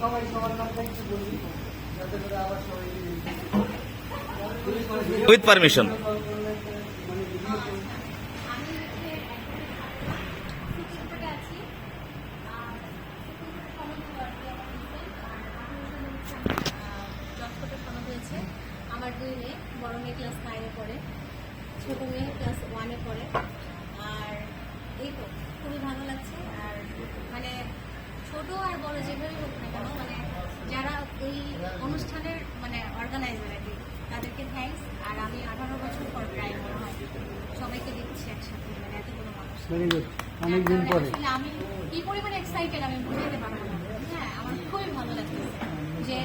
সবাই সবার নামটা একটু বলি যাতে করে আবার সবাই উইথ পারমিশন। আমার 2 মেয়ে, বড় মেয়ে ক্লাস 9-এ পড়ে, ছোট মেয়ে ক্লাস 1-এ পড়ে। আর এই তো খুবই ভালো লাগছে। আর মানে ছোট আর বড় যেভাবে হোক না কেন, মানে যারা এই অনুষ্ঠানের মানে অর্গানাইজার আর কি, তাদেরকে থ্যাঙ্কস। আর আমি 18 বছর পর প্রায় মনে হয় সবাইকে দেখছি একসাথে, মানে এতগুলো মানুষ। অনেকদিন পরে আসলে আমি কি পরিমাণে এক্সাইটেড আমি বুঝাতে পারবো না। হ্যাঁ, আমার খুবই ভালো লাগছে যে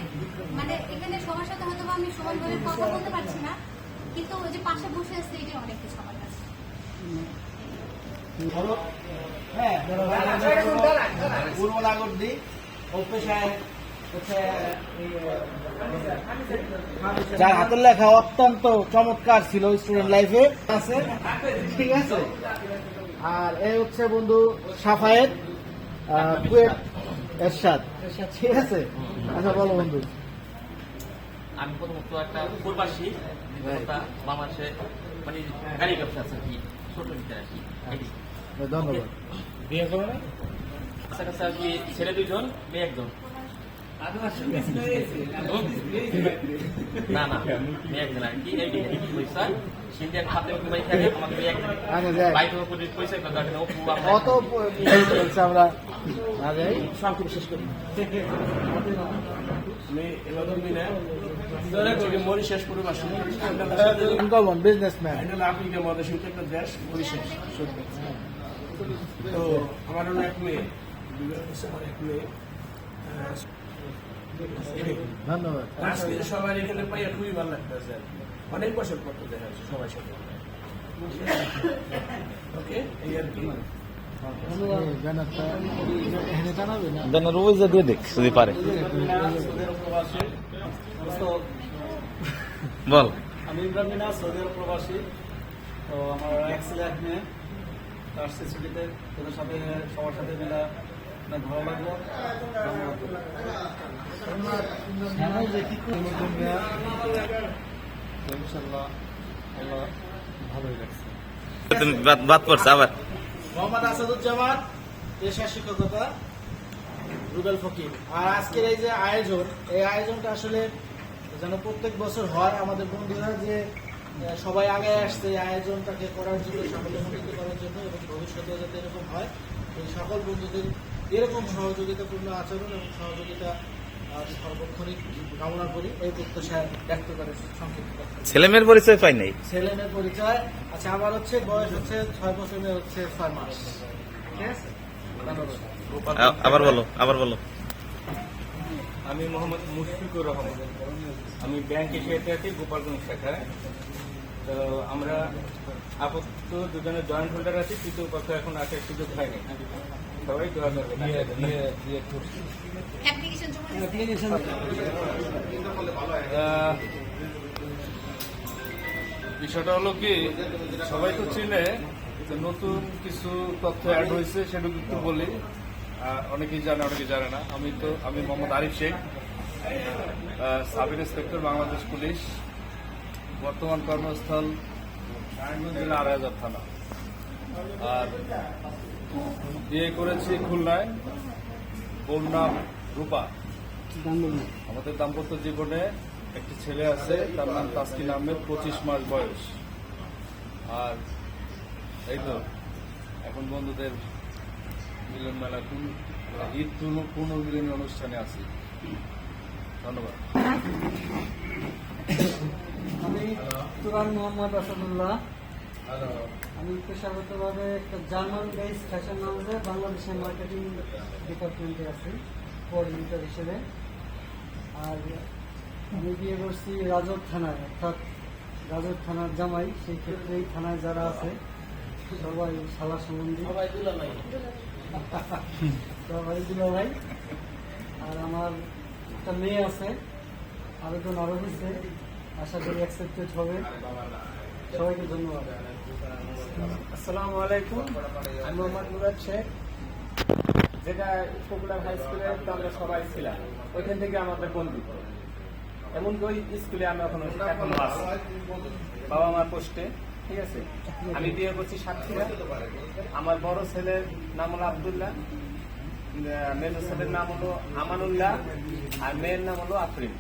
মানে এখানে সবার সাথে হয়তো আমি সমানভাবে কথা বলতে পারছি না, কিন্তু ওই যে পাশে বসে আছে এটা অনেক কিছু আমার কাছে। পূর্ব নাগরদী যার হাতের লেখা অত্যন্ত চমৎকার ছিল স্টুডেন্ট লাইফে আছে, ঠিক আছে। আর এই হচ্ছে বন্ধু সাফায়েত, কুয়েত এরশাদ, ঠিক আছে। আচ্ছা বলো বন্ধু। আমি প্রথমত একটা প্রবাসী, বাংলাদেশে মানে গাড়ি ব্যবসা আছে কি ছোট ভিতরে আর কি। ধন্যবাদ। বিয়ে করো না? কাছাকাছি আর কি ছেলে 2জন, মেয়ে 1জন। না না, মেয়ে 1জন আর কি। এই পয়সা সিন্ডিয়ান খাতে ভাই থাকে, আমাদের মেয়ে 1জন। বাইক উপরে পয়সা কথা না, অত বলছে আমরা না যাই সংক্ষেপে শেষ করি। মরিশাস প্রবাসী, আনকমন বিজনেসম্যান। আফ্রিকা মহাদেশের একটা দেশ মরিশাস। তো আমার হলো এক মেয়ে, আমার এক মেয়ে। ধন্যবাদ। আজকে সবাই এখানে পাইয়া খুবই ভালো লাগতেছে, অনেক বছর পর তো দেখা যাচ্ছে সবাই সাথে। ওকে, এই আর কি। রোজ দিয়ে দেখ যদি পারে বল। আমি ইমরান মিনা, সৌদি আরব প্রবাসী। তো আমার এক ছেলে এক মেয়ে, আসছে ছুটিতে। তোদের সাথে সবার সাথে মেলা অনেক ভালো লাগলো। ভালোই লাগছে। তুমি বাদ পড়ছে আবার। মোহাম্মদ আসাদুজ্জামান, পেশা শিক্ষকতা, রুবেল ফকির। আর আজকের এই যে আয়োজন, এই আয়োজনটা আসলে যেন প্রত্যেক বছর হয়। আমাদের বন্ধুরা যে সবাই আগে আসছে এই আয়োজনটাকে করার জন্য, সাফল্যমণ্ডিত করার জন্য, এবং ভবিষ্যতে যাতে এরকম হয়, এই সকল বন্ধুদের এরকম সহযোগিতাপূর্ণ আচরণ এবং সহযোগিতা সর্বক্ষণিক কামনা করি। এই প্রত্যাশা ব্যক্ত করে সংক্ষিপ্ত ছেলে মেয়ের পরিচয় পাই নাই। ছেলে মেয়ের পরিচয়। আচ্ছা, আমার হচ্ছে বয়স হচ্ছে 6 বছর, মেয়ে হচ্ছে 6 মাস, ঠিক আছে। ধন্যবাদ। আবার বলো। আমি মোহাম্মদ মুশফিকুর রহমান, আমি ব্যাংক এশিয়াতে আছি, গোপালগঞ্জ শাখায়। তো আমরা আপাতত দুজনে জয়েন্ট হোল্ডার আছি, তৃতীয় পক্ষ এখন আসার সুযোগ হয়নি। সবাই দোয়া করবেন। অ্যাপ্লিকেশন জমা বিষয়টা হলো কি, সবাই তো চিনে, নতুন কিছু তথ্য অ্যাড হয়েছে, সেটা একটু বলি। অনেকেই জানে, অনেকে জানে না। আমি Mohammad Arif Sheikh, sub inspector, Bangladesh police. বর্তমান কর্মস্থল জেলা আড়াইহাজার থানা। আর বিয়ে করেছি খুলনায়, ওর নাম রূপা। আমাদের দাম্পত্য জীবনে একটি ছেলে আছে, তার নাম তাসকিন আহমেদ, 25 মাস বয়স। আর এই তো এখন বন্ধুদের মিলন মেলা, ঈদ পুনর্মিলনী অনুষ্ঠানে আছি। ধন্যবাদ। আমি তুরান মোহাম্মদ আসাদুল্লাহ। আমি পেশাগতভাবে একটা জার্মান বেস ফ্যাশন হাউসে বাংলাদেশের মার্কেটিং ডিপার্টমেন্টে আছি, কোঅর্ডিনেটর হিসেবে। আর আমি বিয়ে করছি রাজৌর থানায়, অর্থাৎ রাজৌর থানার জামাই। সেই ক্ষেত্রে এই থানায় যারা আছে সবাই শালা সম্বন্ধী, সবাই দুলা ভাই। আর আমার একটা মেয়ে আছে, আবেদন আরো হয়েছে, আশা করি অ্যাকসেপ্টেড হবে। সবাইকে ধন্যবাদ। আসসালামু আলাইকুম, আমি মোহাম্মদ মুরাদ শেখ, যেটা পপুলার হাই স্কুলে তো আমরা সবাই ছিলাম, ওইখান থেকে আমাদের বন্ধুত্ব। এমনকি ওই স্কুলে আমি এখনো আছি, বাবা মার পোস্টে, ঠিক আছে। আমি বিয়ে করছি সাতক্ষীরা। আমার বড় ছেলের নাম হলো আব্দুল্লাহ, মেজর ছেলের নাম হলো আমানুল্লাহ, আর মেয়ের নাম হলো আফরিন।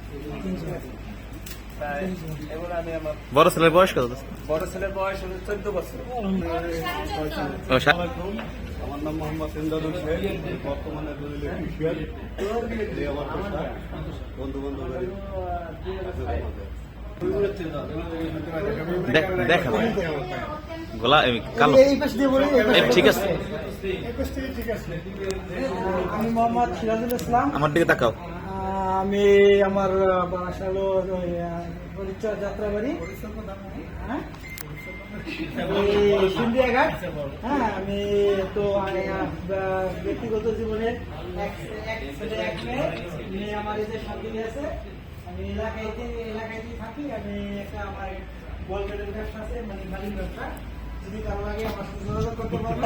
তাই এগুলো আমি আমার বড় ছেলের বয়স কত? বড় ছেলের বয়স হলো 14 বছর। আমার নাম মোহাম্মদ ইমদাদুল শেখ, বর্তমানে আমার পেশা বন্ধু বান্ধবের দেখা গোলা কালো এই পাশ দিয়ে বলি, এই পাশ ঠিক আছে, আমি মোহাম্মদ সিরাজুল ইসলাম। আমার দিকে তাকাও। আমি আমার বাসা হলো পরিচয় যাত্রাবাড়ি, হ্যাঁ সিন্ধিয়া ঘাট। হ্যাঁ, আমি তো ব্যক্তিগত জীবনে এক ছেলে এক মেয়ে আমার এই যে সঙ্গী আছে। আমি এলাকায় থাকি। আমি একটা আমার বলপেটের ব্যবসা আছে, মানে মালিক ব্যবসা। যদি কারো লাগে আমার সাথে যোগাযোগ করতে পারবে।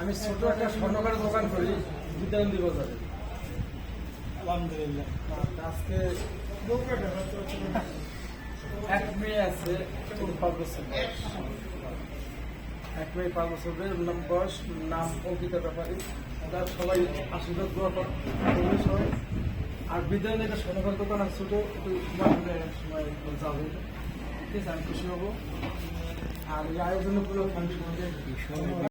আমি ছোট একটা স্বর্ণকার দোকান করি বিদ্যানন্দী বাজারে। আলহামদুলিল্লাহ। আজকে এক মেয়ে আছে 5 বছর বয়স। এক মেয়ে 5 বছরের বয়স, নাম অঙ্কিতা ব্যাপারী। তার সবাই আশীর্বাদ দোয়া করবে সবাই। আর বিদ্যালয়ে একটা স্বর্ণকার দোকান আছে ছোট, একটু সময় যাবো, ঠিক আছে, আমি খুশি হবো। আর এই আয়োজন উপলক্ষে